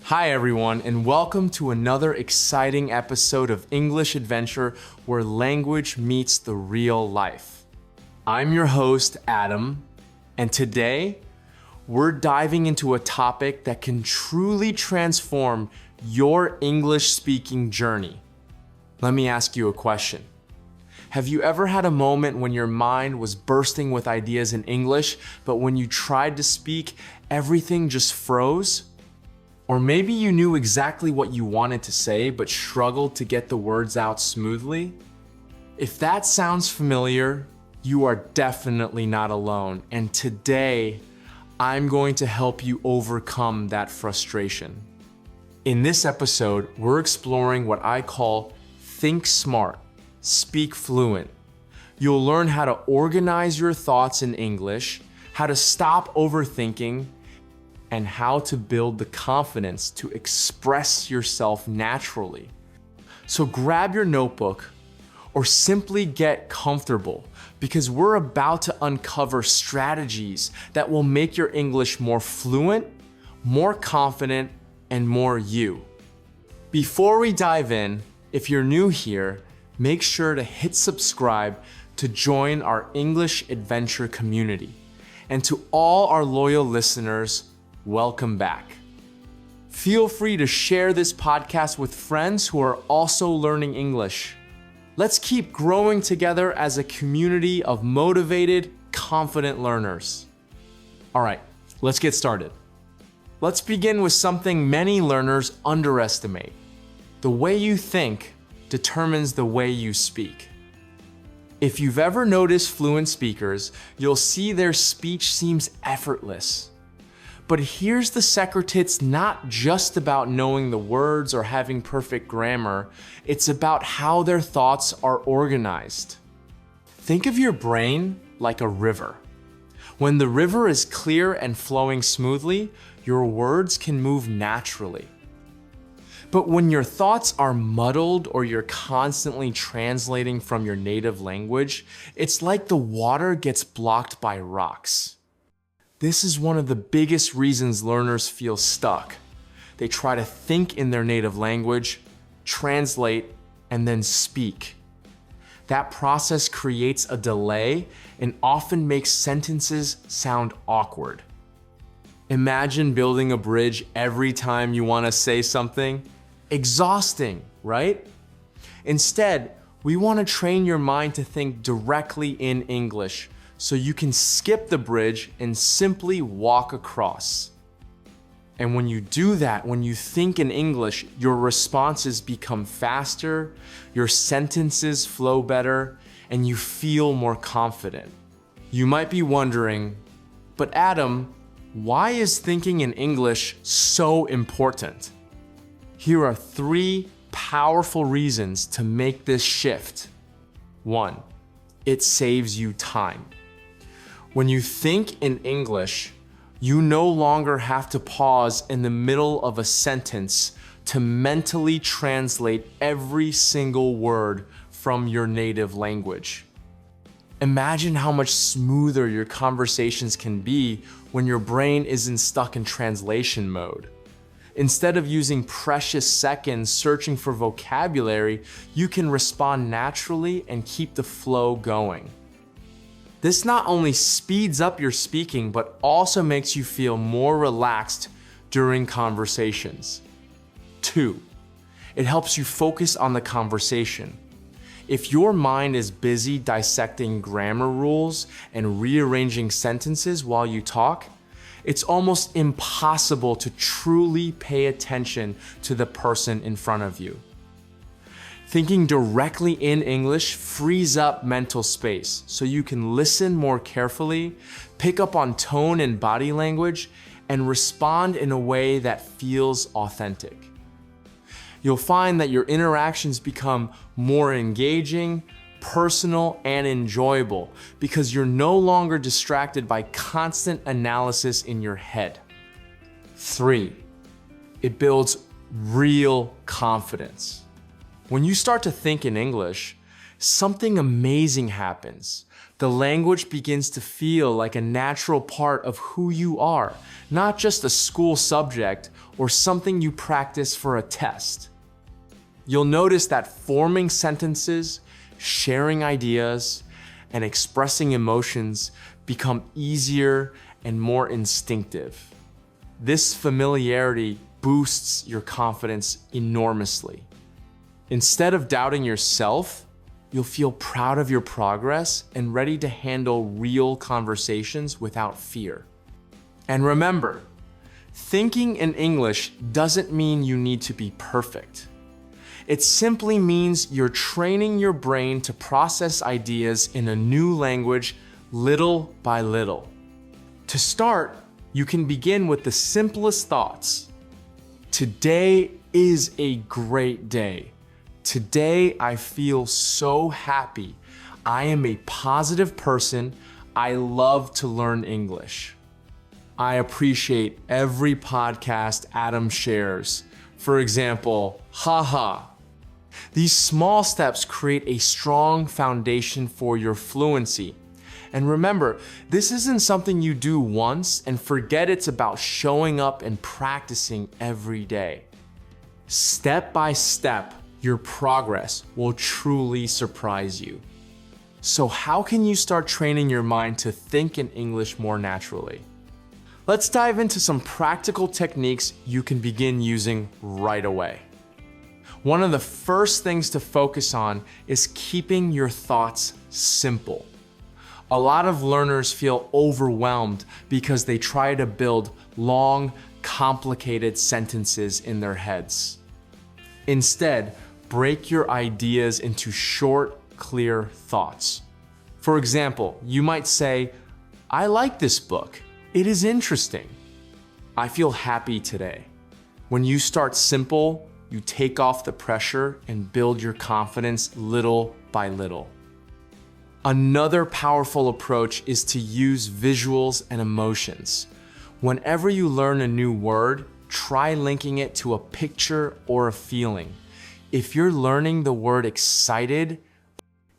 Hi everyone, and welcome to another exciting episode of English Adventure where language meets the real life. I'm your host, Adam, and today we're diving into a topic that can truly transform your English speaking journey. Let me ask you a question. Have you ever had a moment when your mind was bursting with ideas in English, but when you tried to speak, everything just froze? Or maybe you knew exactly what you wanted to say, but struggled to get the words out smoothly? If that sounds familiar, you are definitely not alone. And today, I'm going to help you overcome that frustration. In this episode, we're exploring what I call Think Smart, Speak Fluent. You'll learn how to organize your thoughts in English, how to stop overthinking, and how to build the confidence to express yourself naturally. So grab your notebook or simply get comfortable because we're about to uncover strategies that will make your English more fluent, more confident, and more you. Before we dive in, if you're new here, make sure to hit subscribe to join our English Adventure community. And to all our loyal listeners, welcome back. Feel free to share this podcast with friends who are also learning English. Let's keep growing together as a community of motivated, confident learners. All right, let's get started. Let's begin with something many learners underestimate. The way you think determines the way you speak. If you've ever noticed fluent speakers, you'll see their speech seems effortless. But here's the secret: it's not just about knowing the words or having perfect grammar, it's about how their thoughts are organized. Think of your brain like a river. When the river is clear and flowing smoothly, your words can move naturally. But when your thoughts are muddled or you're constantly translating from your native language, it's like the water gets blocked by rocks. This is one of the biggest reasons learners feel stuck. They try to think in their native language, translate, and then speak. That process creates a delay and often makes sentences sound awkward. Imagine building a bridge every time you want to say something. Exhausting, right? Instead, we want to train your mind to think directly in English, so you can skip the bridge and simply walk across. And when you do that, when you think in English, your responses become faster, your sentences flow better, and you feel more confident. You might be wondering, but Adam, why is thinking in English so important? Here are 3 powerful reasons to make this shift. 1, it saves you time. When you think in English, you no longer have to pause in the middle of a sentence to mentally translate every single word from your native language. Imagine how much smoother your conversations can be when your brain isn't stuck in translation mode. Instead of using precious seconds searching for vocabulary, you can respond naturally and keep the flow going. This not only speeds up your speaking, but also makes you feel more relaxed during conversations. 2, it helps you focus on the conversation. If your mind is busy dissecting grammar rules and rearranging sentences while you talk, it's almost impossible to truly pay attention to the person in front of you. Thinking directly in English frees up mental space so you can listen more carefully, pick up on tone and body language, and respond in a way that feels authentic. You'll find that your interactions become more engaging, personal, and enjoyable because you're no longer distracted by constant analysis in your head. 3, it builds real confidence. When you start to think in English, something amazing happens. The language begins to feel like a natural part of who you are, not just a school subject or something you practice for a test. You'll notice that forming sentences, sharing ideas, and expressing emotions become easier and more instinctive. This familiarity boosts your confidence enormously. Instead of doubting yourself, you'll feel proud of your progress and ready to handle real conversations without fear. And remember, thinking in English doesn't mean you need to be perfect. It simply means you're training your brain to process ideas in a new language little by little. To start, you can begin with the simplest thoughts. Today is a great day. Today I feel so happy. I am a positive person. I love to learn English. I appreciate every podcast Adam shares. For example, haha. These small steps create a strong foundation for your fluency. And remember, this isn't something you do once and forget. It's about showing up and practicing every day. Step by step, your progress will truly surprise you. So how can you start training your mind to think in English more naturally? Let's dive into some practical techniques you can begin using right away. One of the first things to focus on is keeping your thoughts simple. A lot of learners feel overwhelmed because they try to build long, complicated sentences in their heads. Instead, break your ideas into short, clear thoughts. For example, you might say, I like this book. It is interesting. I feel happy today. When you start simple, you take off the pressure and build your confidence little by little. Another powerful approach is to use visuals and emotions. Whenever you learn a new word, try linking it to a picture or a feeling. If you're learning the word excited,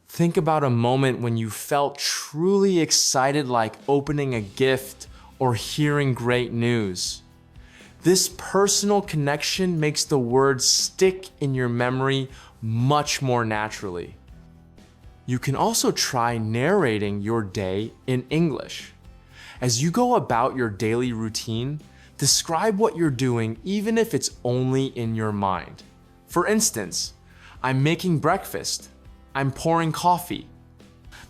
think about a moment when you felt truly excited, like opening a gift or hearing great news. This personal connection makes the word stick in your memory much more naturally. You can also try narrating your day in English. As you go about your daily routine, describe what you're doing even if it's only in your mind. For instance, I'm making breakfast. I'm pouring coffee.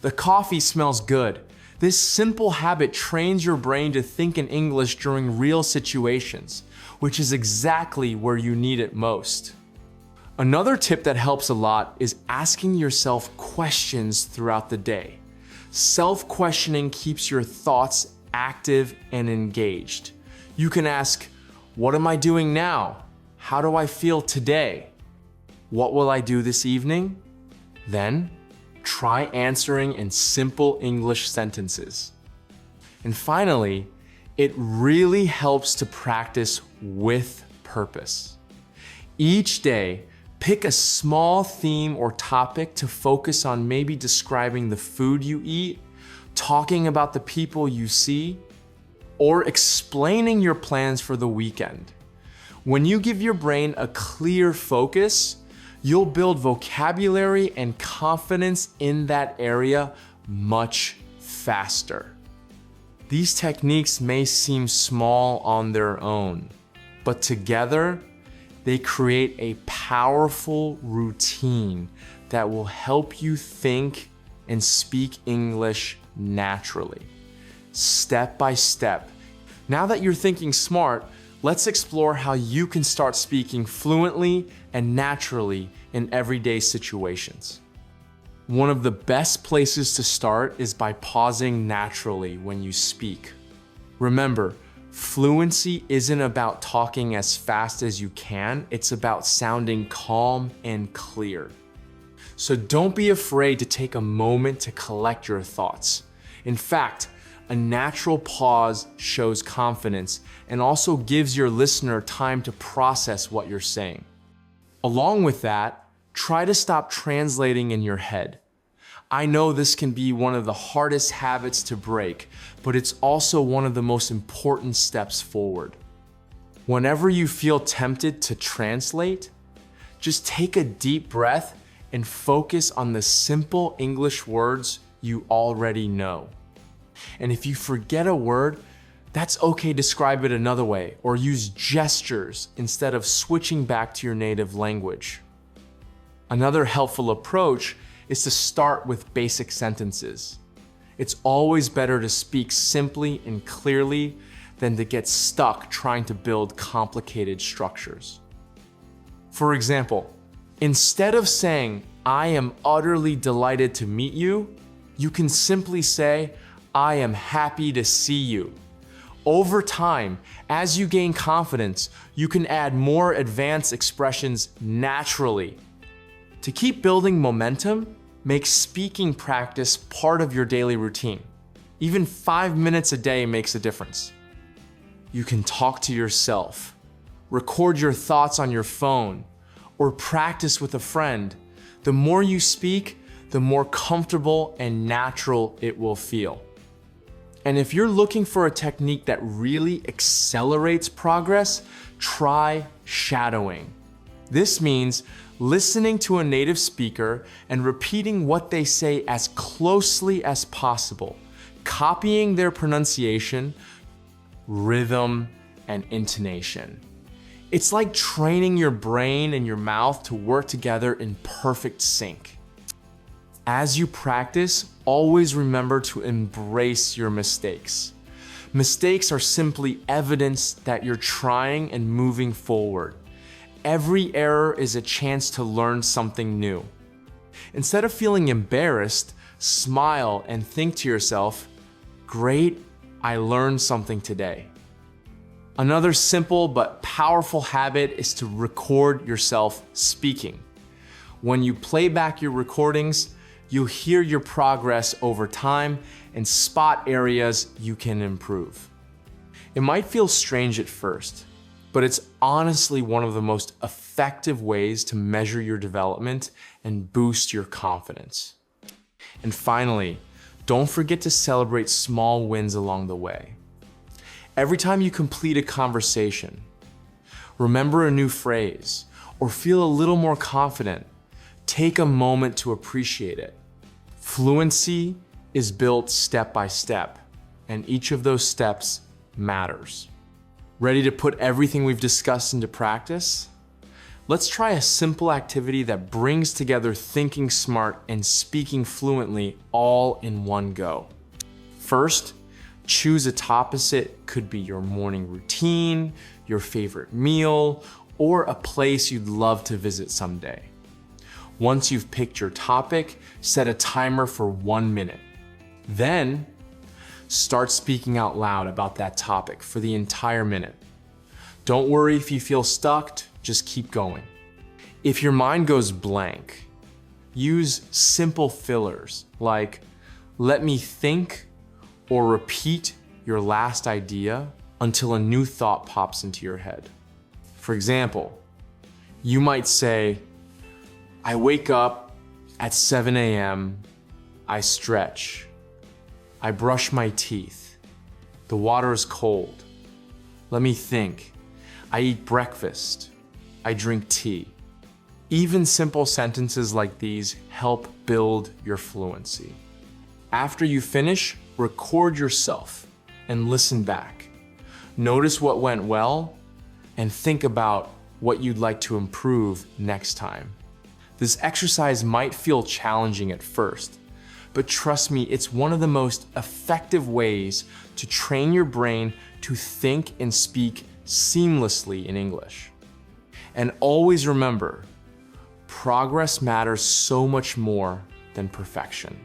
The coffee smells good. This simple habit trains your brain to think in English during real situations, which is exactly where you need it most. Another tip that helps a lot is asking yourself questions throughout the day. Self-questioning keeps your thoughts active and engaged. You can ask, what am I doing now? How do I feel today? What will I do this evening? Then, try answering in simple English sentences. And finally, it really helps to practice with purpose. Each day, pick a small theme or topic to focus on, maybe describing the food you eat, talking about the people you see, or explaining your plans for the weekend. When you give your brain a clear focus, you'll build vocabulary and confidence in that area much faster. These techniques may seem small on their own, but together, they create a powerful routine that will help you think and speak English naturally, step by step. Now that you're thinking smart, let's explore how you can start speaking fluently and naturally in everyday situations. One of the best places to start is by pausing naturally when you speak. Remember, fluency isn't about talking as fast as you can, it's about sounding calm and clear. So don't be afraid to take a moment to collect your thoughts. In fact, a natural pause shows confidence and also gives your listener time to process what you're saying. Along with that, try to stop translating in your head. I know this can be one of the hardest habits to break, but it's also one of the most important steps forward. Whenever you feel tempted to translate, just take a deep breath and focus on the simple English words you already know. And if you forget a word, that's okay. Describe it another way or use gestures instead of switching back to your native language. Another helpful approach is to start with basic sentences. It's always better to speak simply and clearly than to get stuck trying to build complicated structures. For example, instead of saying, "I am utterly delighted to meet you," you can simply say, "I am happy to see you." Over time, as you gain confidence, you can add more advanced expressions naturally. To keep building momentum, make speaking practice part of your daily routine. Even 5 minutes a day makes a difference. You can talk to yourself, record your thoughts on your phone, or practice with a friend. The more you speak, the more comfortable and natural it will feel. And if you're looking for a technique that really accelerates progress, try shadowing. This means listening to a native speaker and repeating what they say as closely as possible, copying their pronunciation, rhythm, and intonation. It's like training your brain and your mouth to work together in perfect sync. As you practice, always remember to embrace your mistakes. Mistakes are simply evidence that you're trying and moving forward. Every error is a chance to learn something new. Instead of feeling embarrassed, smile and think to yourself, "Great, I learned something today." Another simple but powerful habit is to record yourself speaking. When you play back your recordings, you'll hear your progress over time and spot areas you can improve. It might feel strange at first, but it's honestly one of the most effective ways to measure your development and boost your confidence. And finally, don't forget to celebrate small wins along the way. Every time you complete a conversation, remember a new phrase, or feel a little more confident, take a moment to appreciate it. Fluency is built step by step, and each of those steps matters. Ready to put everything we've discussed into practice? Let's try a simple activity that brings together thinking smart and speaking fluently all in one go. First, choose a topic. It could be your morning routine, your favorite meal, or a place you'd love to visit someday. Once you've picked your topic, set a timer for 1 minute. Then, start speaking out loud about that topic for the entire minute. Don't worry if you feel stuck, just keep going. If your mind goes blank, use simple fillers like, "Let me think," or repeat your last idea until a new thought pops into your head. For example, you might say, "I wake up at 7 a.m., I stretch, I brush my teeth, the water is cold, let me think, I eat breakfast, I drink tea." Even simple sentences like these help build your fluency. After you finish, record yourself and listen back. Notice what went well and think about what you'd like to improve next time. This exercise might feel challenging at first, but trust me, it's one of the most effective ways to train your brain to think and speak seamlessly in English. And always remember, progress matters so much more than perfection.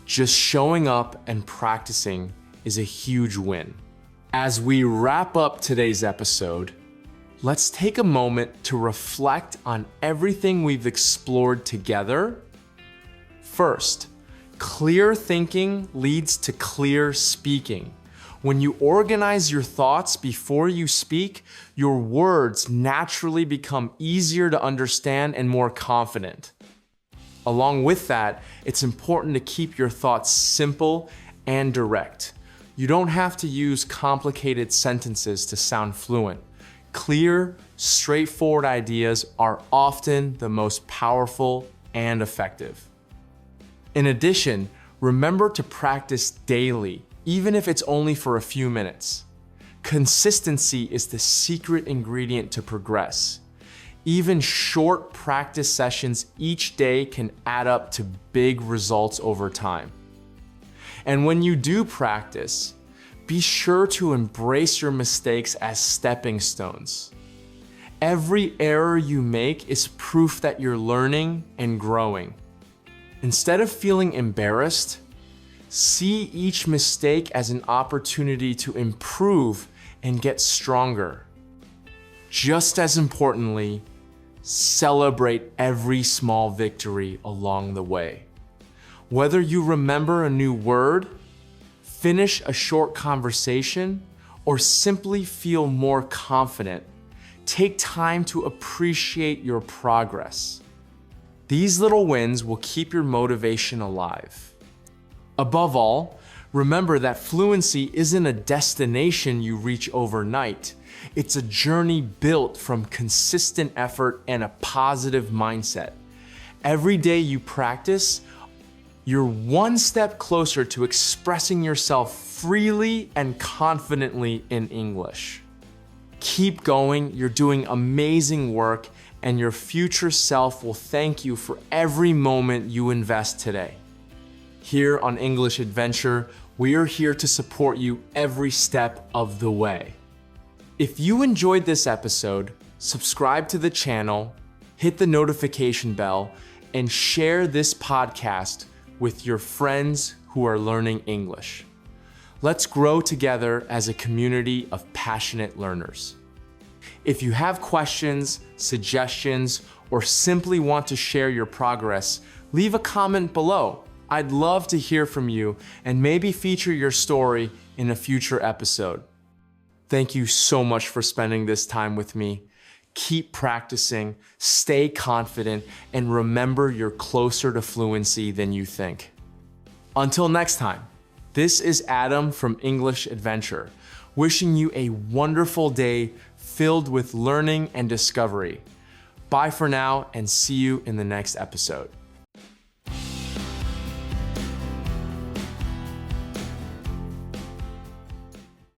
Just showing up and practicing is a huge win. As we wrap up today's episode, let's take a moment to reflect on everything we've explored together. First, clear thinking leads to clear speaking. When you organize your thoughts before you speak, your words naturally become easier to understand and more confident. Along with that, it's important to keep your thoughts simple and direct. You don't have to use complicated sentences to sound fluent. Clear, straightforward ideas are often the most powerful and effective. In addition, remember to practice daily, even if it's only for a few minutes. Consistency is the secret ingredient to progress. Even short practice sessions each day can add up to big results over time. And when you do practice, be sure to embrace your mistakes as stepping stones. Every error you make is proof that you're learning and growing. Instead of feeling embarrassed, see each mistake as an opportunity to improve and get stronger. Just as importantly, celebrate every small victory along the way. Whether you remember a new word, finish a short conversation, or simply feel more confident, take time to appreciate your progress. These little wins will keep your motivation alive. Above all, remember that fluency isn't a destination you reach overnight. It's a journey built from consistent effort and a positive mindset. Every day you practice, you're one step closer to expressing yourself freely and confidently in English. Keep going, you're doing amazing work, and your future self will thank you for every moment you invest today. Here on English Adventure, we are here to support you every step of the way. If you enjoyed this episode, subscribe to the channel, hit the notification bell, and share this podcast with your friends who are learning English. Let's grow together as a community of passionate learners. If you have questions, suggestions, or simply want to share your progress, leave a comment below. I'd love to hear from you and maybe feature your story in a future episode. Thank you so much for spending this time with me. Keep practicing, stay confident, and remember you're closer to fluency than you think. Until next time, this is Adam from English Adventure, wishing you a wonderful day filled with learning and discovery. Bye for now, and see you in the next episode.